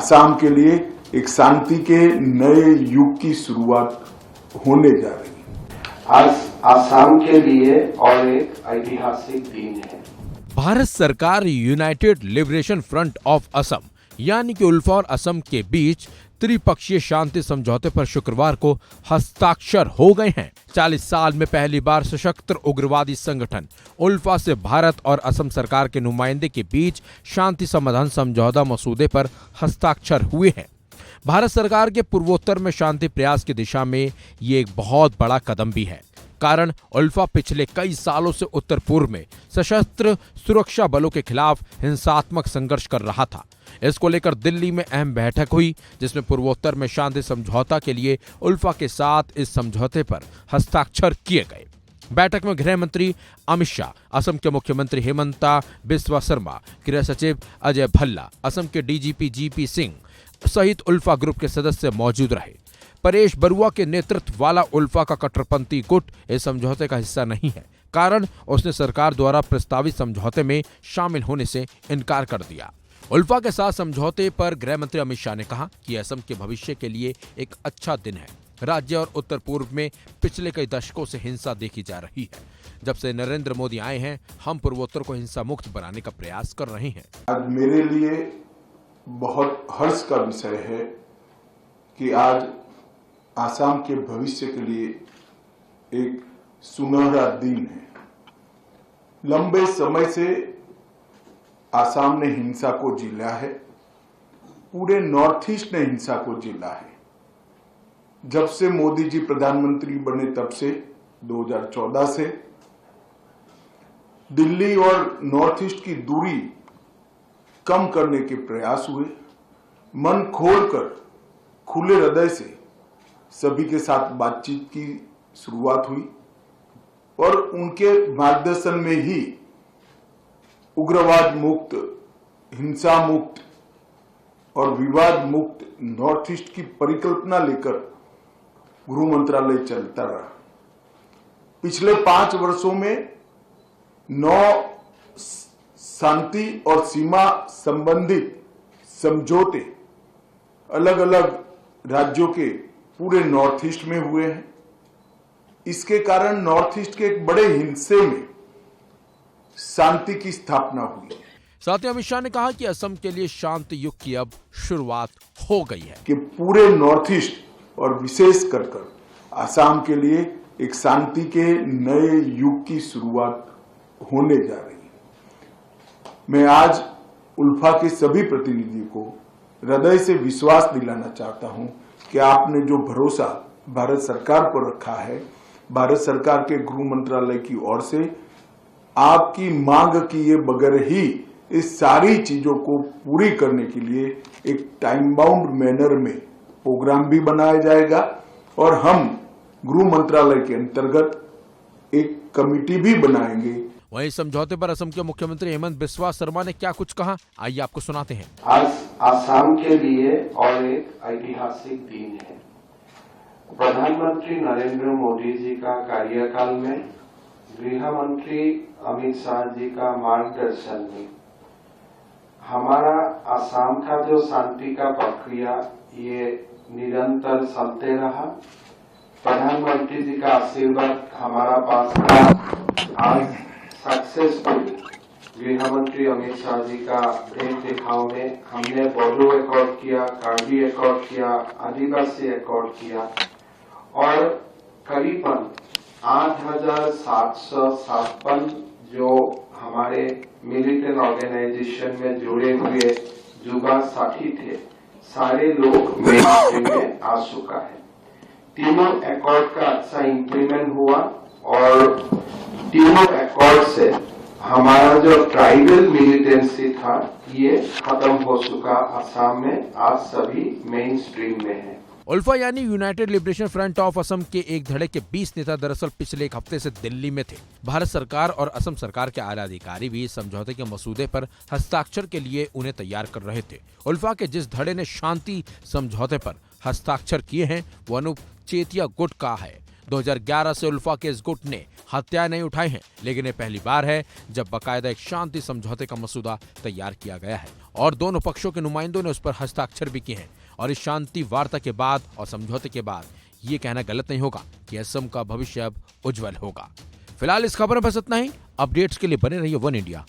असम के लिए एक शांति के नए युग की शुरुआत होने जा रही है। आज असम के लिए और एक ऐतिहासिक दिन है। भारत सरकार United liberation front of Assam यानी कि उल्फा और असम के बीच त्रिपक्षीय शांति समझौते पर शुक्रवार को हस्ताक्षर हो गए हैं। 40 साल में पहली बार सशस्त्र उग्रवादी संगठन उल्फा से भारत और असम सरकार के नुमाइंदे के बीच शांति समाधान समझौता मसौदे पर हस्ताक्षर हुए हैं। भारत सरकार के पूर्वोत्तर में शांति प्रयास की दिशा में ये एक बहुत बड़ा कदम भी है। कारण उल्फा पिछले कई सालों से उत्तर पूर्व में सशस्त्र सुरक्षा बलों के खिलाफ हिंसात्मक संघर्ष कर रहा था। इसको लेकर दिल्ली में अहम बैठक हुई, जिसमें पूर्वोत्तर में शांति समझौता के लिए उल्फा के साथ इस समझौते पर हस्ताक्षर किए गए। बैठक में गृह मंत्री अमित शाह, असम के मुख्यमंत्री हेमंता बिस्वा शर्मा, गृह सचिव अजय भल्ला, असम के डीजीपी जीपी सिंह सहित उल्फा ग्रुप के सदस्य मौजूद रहे। परेश बरुआ के नेतृत्व वाला उल्फा का कट्टरपंथी गुट इस समझौते का हिस्सा नहीं है। कारण उसने सरकार द्वारा प्रस्तावित समझौते में शामिल होने से इनकार कर दिया। उल्फा के साथ समझौते पर गृह मंत्री अमित शाह ने कहा कि असम के भविष्य के लिए एक अच्छा दिन है। राज्य और उत्तर पूर्व में पिछले कई दशकों से हिंसा देखी जा रही है। जब से नरेंद्र मोदी आए हैं, हम पूर्वोत्तर को हिंसा मुक्त बनाने का प्रयास कर रहे हैं। आज मेरे लिए बहुत हर्ष का विषय है कि आज आसाम के भविष्य के लिए एक सुनहरा दिन है। लंबे समय से आसाम ने हिंसा को झेला है, पूरे नॉर्थ ईस्ट ने हिंसा को झेला है। जब से मोदी जी प्रधानमंत्री बने तब से 2014 से दिल्ली और नॉर्थ ईस्ट की दूरी कम करने के प्रयास हुए। मन खोलकर खुले हृदय से सभी के साथ बातचीत की शुरुआत हुई और उनके मार्गदर्शन में ही उग्रवाद मुक्त, हिंसा मुक्त और विवाद मुक्त नॉर्थ ईस्ट की परिकल्पना लेकर गृह मंत्रालय चलता रहा। पिछले 5 वर्षों में 9 शांति और सीमा संबंधित समझौते अलग अलग राज्यों के पूरे नॉर्थ ईस्ट में हुए हैं। इसके कारण नॉर्थ ईस्ट के एक बड़े हिस्से में शांति की स्थापना हुई। साथ ही अमित शाह ने कहा कि असम के लिए शांति युग की अब शुरुआत हो गई है कि पूरे नॉर्थ ईस्ट और विशेष कर असम के लिए एक शांति के नए युग की शुरुआत होने जा रही है। मैं आज उल्फा के सभी प्रतिनिधियों को हृदय से विश्वास दिलाना चाहता हूं कि आपने जो भरोसा भारत सरकार पर रखा है, भारत सरकार के गृह मंत्रालय की ओर से आपकी मांग किए बगैर ही इस सारी चीजों को पूरी करने के लिए एक टाइम बाउंड मैनर में प्रोग्राम भी बनाया जाएगा और हम गृह मंत्रालय के अंतर्गत एक कमेटी भी बनाएंगे। वहीं समझौते पर असम के मुख्यमंत्री हेमंत बिस्वा शर्मा ने क्या कुछ कहा, आइए आपको सुनाते हैं। आज असम के लिए और एक ऐतिहासिक दिन है। प्रधानमंत्री नरेंद्र मोदी जी का कार्यकाल में गृह मंत्री अमित शाह जी का मार्गदर्शन में हमारा असम का जो शांति का प्रक्रिया ये निरंतर चलते रहा। प्रधानमंत्री जी का आशीर्वाद हमारा पास था। आज सक्सेसफुली गृह मंत्री अमित शाह जी का भेद दिखाव में हमने बोडो एकॉर्ड किया, कार्बी एकॉर्ड किया, आदिवासी एकॉर्ड किया और करीबन 8,756 जो हमारे मिलिटेंट ऑर्गेनाइजेशन में जुड़े हुए जुगा साथी थे, सारे लोग मेन स्ट्रीम में आ चुका है। तीनों एकॉर्ड का अच्छा इंप्लीमेंट हुआ और तीनों एकॉर्ड से हमारा जो ट्राइबल मिलिटेंसी था ये खत्म हो चुका असम में। आज सभी मेन स्ट्रीम में है। उल्फा यानी United liberation front of Assam के एक धड़े के 20 नेता दरअसल पिछले एक हफ्ते से दिल्ली में थे। भारत सरकार और असम सरकार के आला अधिकारी भी इस समझौते के मसौदे पर हस्ताक्षर के लिए उन्हें तैयार कर रहे थे। उल्फा के जिस धड़े ने शांति समझौते पर हस्ताक्षर किए हैं वो अनूप चेतिया गुट का है। 2011 से उल्फा के इस गुट ने हत्याएं नहीं उठाई हैं, लेकिन ये पहली बार है जब बाकायदा एक शांति समझौते का मसौदा तैयार किया गया है और दोनों पक्षों के नुमाइंदों ने उस पर हस्ताक्षर भी किए हैं। और इस शांति वार्ता के बाद और समझौते के बाद ये कहना गलत नहीं होगा कि असम का भविष्य अब उज्जवल होगा। फिलहाल इस खबर में बस इतना ही। अपडेट्स के लिए बने रहिए वन इंडिया